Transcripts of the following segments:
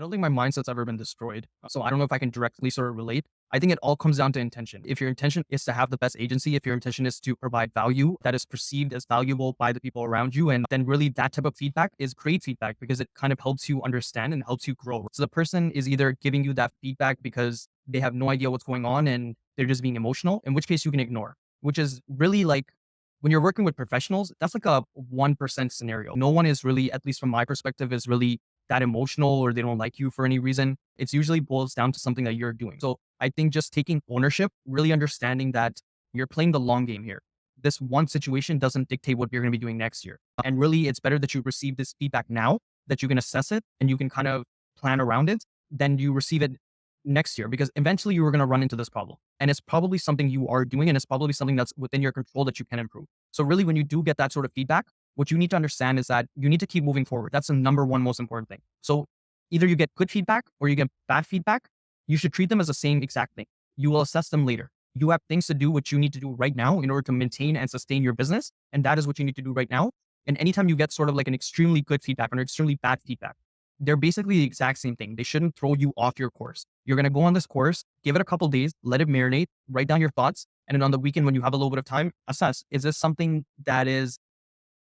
don't think my mindset's ever been destroyed. So I don't know if I can directly sort of relate. I think it all comes down to intention. If your intention is to have the best agency, if your intention is to provide value that is perceived as valuable by the people around you, and then really that type of feedback is great feedback because it kind of helps you understand and helps you grow. So the person is either giving you that feedback because they have no idea what's going on and they're just being emotional, in which case you can ignore, which is really like when you're working with professionals, that's like a 1% scenario. No one is really, at least from my perspective, is really that emotional or they don't like you for any reason. It's usually boils down to something that you're doing. So I think just taking ownership, really understanding that you're playing the long game here. This one situation doesn't dictate what you're going to be doing next year. And really, it's better that you receive this feedback now, that you can assess it and you can kind of plan around it, than you receive it next year, because eventually you are going to run into this problem. And it's probably something you are doing, and it's probably something that's within your control that you can improve. So really, when you do get that sort of feedback, what you need to understand is that you need to keep moving forward. That's the number one most important thing. So either you get good feedback or you get bad feedback. You should treat them as the same exact thing. You will assess them later. You have things to do which you need to do right now in order to maintain and sustain your business. And that is what you need to do right now. And anytime you get sort of like an extremely good feedback or extremely bad feedback, they're basically the exact same thing. They shouldn't throw you off your course. You're going to go on this course, give it a couple days, let it marinate, write down your thoughts. And then on the weekend, when you have a little bit of time, assess, is this something that is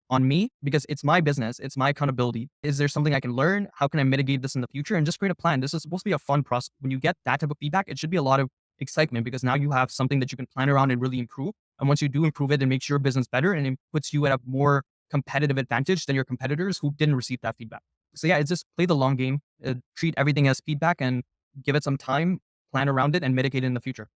on me? Because it's my business, it's my accountability. Is there something I can learn? How can I mitigate this in the future? And just create a plan. This is supposed to be a fun process. When you get that type of feedback, it should be a lot of excitement because now you have something that you can plan around and really improve. And once you do improve it, it makes your business better and it puts you at a more competitive advantage than your competitors who didn't receive that feedback. So yeah, it's just play the long game, treat everything as feedback and give it some time, plan around it and mitigate it in the future.